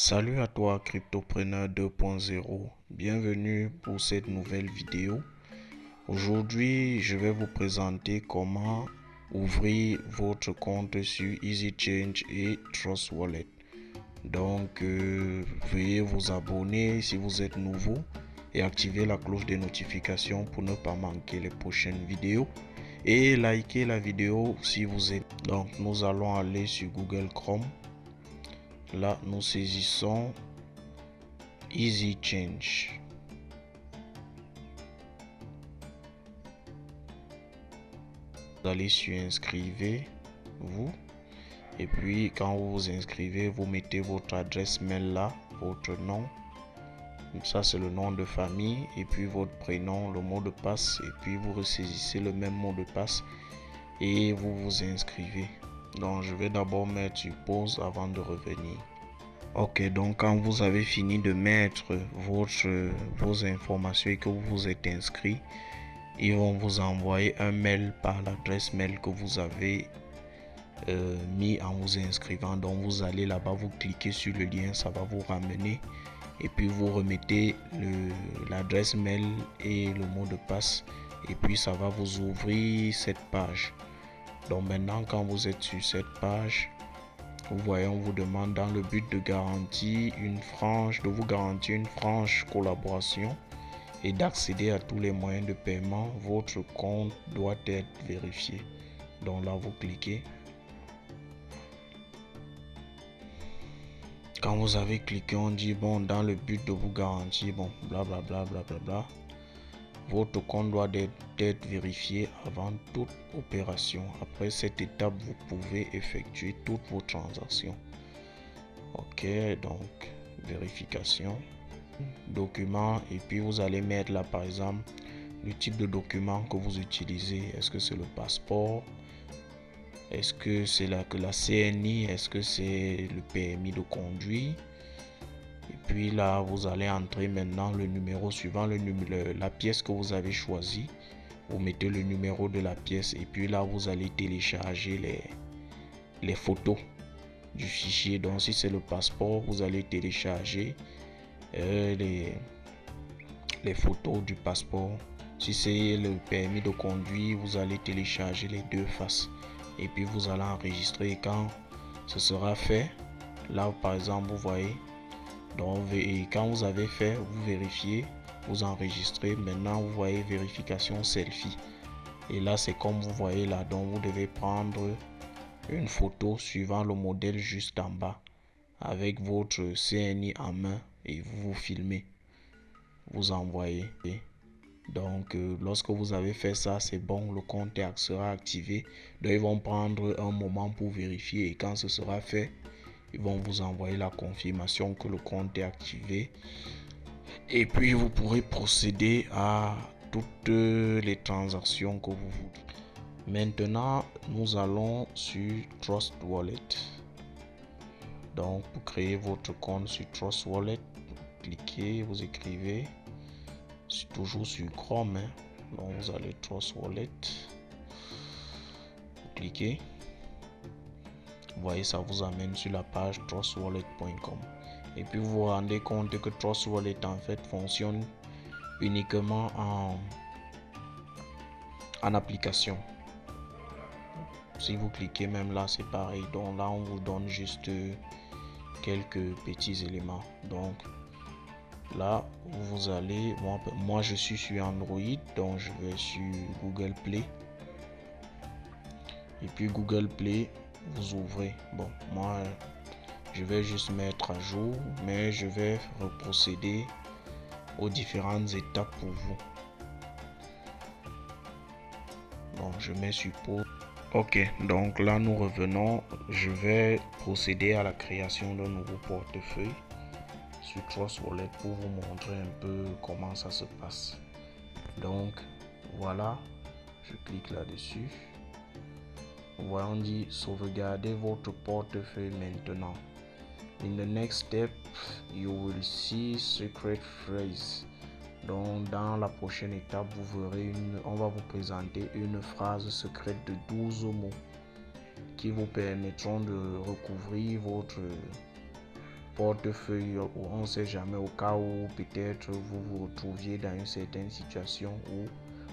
Salut à toi Cryptopreneur 2.0, bienvenue pour cette nouvelle vidéo. Aujourd'hui, je vais vous présenter comment ouvrir votre compte sur EasyChange et Trust Wallet. Donc, veuillez vous abonner si vous êtes nouveau et activer la cloche de notification pour ne pas manquer les prochaines vidéos. Et likez la vidéo si vous êtes. Donc, nous allons aller sur Google Chrome. Là, nous saisissons EasyChange. Vous allez sur inscrivez-vous. Et puis, quand vous vous inscrivez, vous mettez votre adresse mail là, votre nom. Ça, c'est le nom de famille. Et puis, votre prénom, le mot de passe. Et puis, vous ressaisissez le même mot de passe. Et vous vous inscrivez. Donc, je vais d'abord mettre sur pause avant de revenir. Ok, donc quand vous avez fini de mettre vos informations et que vous vous êtes inscrit, ils vont vous envoyer un mail par l'adresse mail que vous avez mis en vous inscrivant. Donc vous allez là-bas, vous cliquez sur le lien, ça va vous ramener et puis vous remettez l'adresse mail et le mot de passe et puis ça va vous ouvrir cette page. Donc maintenant quand vous êtes sur cette page, vous voyez, on vous demande dans le but de vous garantir une franche collaboration et d'accéder à tous les moyens de paiement. Votre compte doit être vérifié. Donc là, vous cliquez. Quand vous avez cliqué, on dit bon, dans le but de vous garantir, bon, blablabla, blablabla. Votre compte doit être vérifié avant toute opération. Après cette étape, vous pouvez effectuer toutes vos transactions. Ok, donc vérification, document, et puis vous allez mettre là par exemple le type de document que vous utilisez. Est-ce que c'est le passeport? Est-ce que c'est la CNI? Est-ce que c'est le permis de conduire? Et puis là, vous allez entrer maintenant le numéro suivant, la pièce que vous avez choisie. Vous mettez le numéro de la pièce et puis là, vous allez télécharger les photos du fichier. Donc si c'est le passeport, vous allez télécharger les photos du passeport. Si c'est le permis de conduire, vous allez télécharger les deux faces et puis vous allez enregistrer. Et quand ce sera fait, là par exemple vous voyez, donc et quand vous avez fait, vous vérifiez, vous enregistrez. Maintenant vous voyez vérification selfie et là c'est comme vous voyez là. Donc vous devez prendre une photo suivant le modèle juste en bas avec votre CNI en main et vous vous filmez, vous envoyez. Donc lorsque vous avez fait ça, c'est bon, le compte sera activé. Donc ils vont prendre un moment pour vérifier et quand ce sera fait, ils vont vous envoyer la confirmation que le compte est activé et puis vous pourrez procéder à toutes les transactions que vous voulez. Maintenant, nous allons sur Trust Wallet. Donc, pour créer votre compte sur Trust Wallet, cliquez, vous écrivez, c'est toujours sur Chrome. Donc, vous allez Trust Wallet, vous cliquez. Vous voyez, ça vous amène sur la page trustwallet.com. Et puis, vous vous rendez compte que Trust Wallet en fait fonctionne uniquement en application. Si vous cliquez même là, c'est pareil. Donc là, on vous donne juste quelques petits éléments. Donc là, vous allez, moi je suis sur Android, donc je vais sur Google Play. Et puis Google Play, vous ouvrez. Bon, moi je vais juste mettre à jour, mais je vais procéder aux différentes étapes pour vous. Donc je mets sur pause. Ok, donc là nous revenons. Je vais procéder à la création d'un nouveau portefeuille sur Trust Wallet pour vous montrer un peu comment ça se passe. Donc voilà, je clique là-dessus. Voilà, on dit sauvegarder votre portefeuille maintenant. In the next step, you will see secret phrase. Donc dans la prochaine étape, vous verrez on va vous présenter une phrase secrète de 12 mots qui vous permettront de recouvrir votre portefeuille, ou on ne sait jamais, au cas où peut-être vous vous retrouviez dans une certaine situation où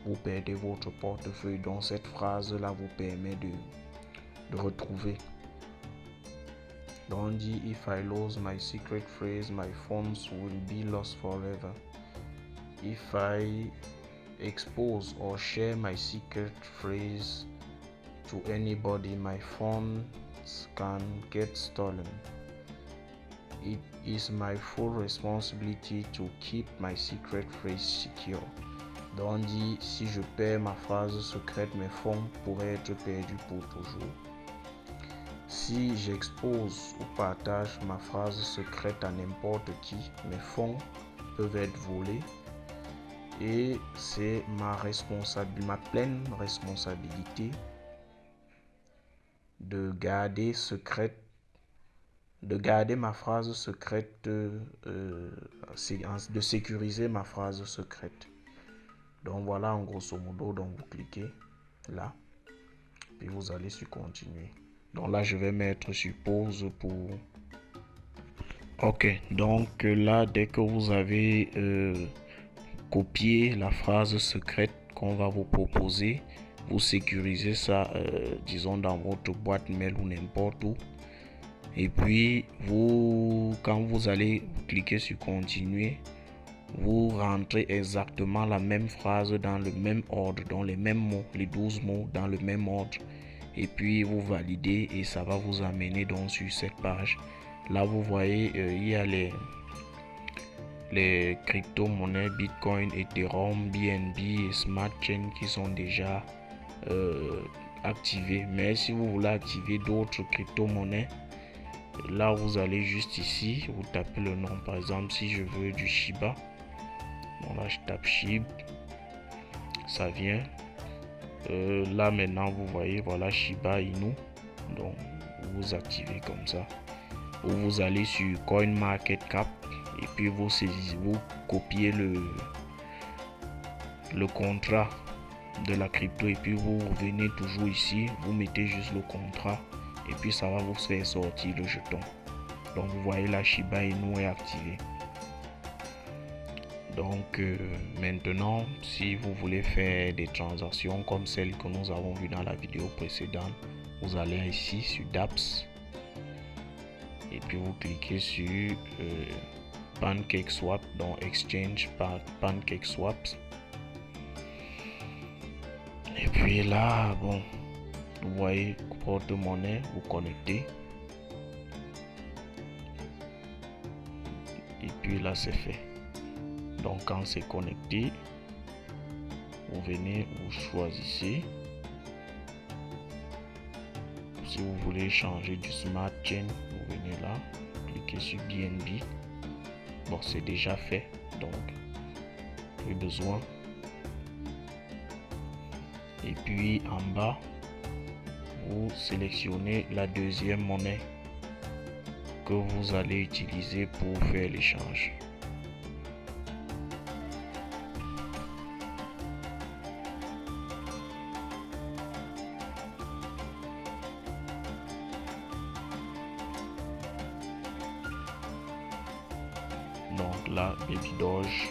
vous perdez votre portefeuille. Donc cette phrase là vous permet de retrouver. Donc on dit if I lose my secret phrase, my phones will be lost forever. If I expose or share my secret phrase to anybody, my phones can get stolen. It is my full responsibility to keep my secret phrase secure. Donc on dit si je perds ma phrase secrète, mes fonds pourraient être perdus pour toujours. Si j'expose ou partage ma phrase secrète à n'importe qui, mes fonds peuvent être volés. Et c'est ma pleine responsabilité de garder ma phrase secrète, de sécuriser ma phrase secrète. Donc voilà en grosso modo, donc vous cliquez là, puis vous allez sur continuer. Donc là je vais mettre sur pause pour... Ok, donc là dès que vous avez copié la phrase secrète qu'on va vous proposer, vous sécurisez ça disons dans votre boîte mail ou n'importe où, et puis quand vous allez cliquer sur continuer, vous rentrez exactement la même phrase dans le même ordre, dans les mêmes mots, les 12 mots dans le même ordre, et puis vous validez et ça va vous amener donc sur cette page. Là vous voyez il y a les crypto-monnaies Bitcoin, Ethereum, BNB et Smart Chain qui sont déjà activées. Mais si vous voulez activer d'autres crypto-monnaies, là vous allez juste ici, vous tapez le nom. Par exemple, si je veux du Shiba, bon là je tape SHIB, ça vient. Là maintenant vous voyez, voilà Shiba Inu. Donc vous activez comme ça. Ou vous allez sur CoinMarketCap et puis vous copiez le contrat de la crypto, et puis vous revenez toujours ici, vous mettez juste le contrat et puis ça va vous faire sortir le jeton. Donc vous voyez la Shiba Inu est activée. Donc maintenant si vous voulez faire des transactions comme celles que nous avons vues dans la vidéo précédente, vous allez ici sur DApps et puis vous cliquez sur PancakeSwap, donc Exchange par PancakeSwaps. Et puis là, bon, vous voyez porte-monnaie, vous connectez. Et puis là, c'est fait. Donc quand c'est connecté, vous venez, vous choisissez. Si vous voulez changer du Smart Chain, vous venez là, cliquez sur BNB. Bon, c'est déjà fait, donc plus besoin. Et puis en bas, vous sélectionnez la deuxième monnaie que vous allez utiliser pour faire l'échange. Donc là, Baby Doge.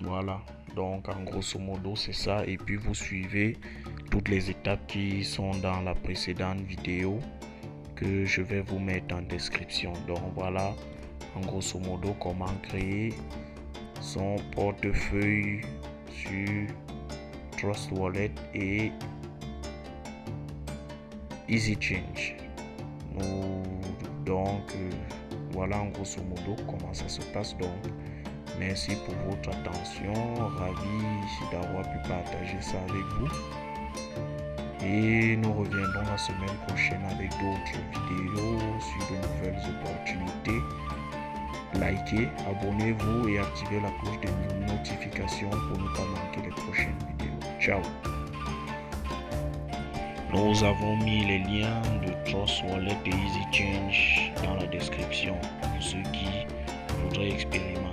Voilà, donc en grosso modo c'est ça, et puis vous suivez toutes les étapes qui sont dans la précédente vidéo que je vais vous mettre en description. Donc voilà en grosso modo comment créer son portefeuille sur Trust Wallet et Easy Change. Donc voilà en grosso modo comment ça se passe. Donc merci pour votre attention, ravi d'avoir pu partager ça avec vous. Et nous reviendrons la semaine prochaine avec d'autres vidéos sur de nouvelles opportunités. Likez, abonnez-vous et activez la cloche de notification pour ne pas manquer les prochaines vidéos. Ciao. Nous avons mis les liens de Trust Wallet et EasyChange dans la description pour ceux qui voudraient expérimenter.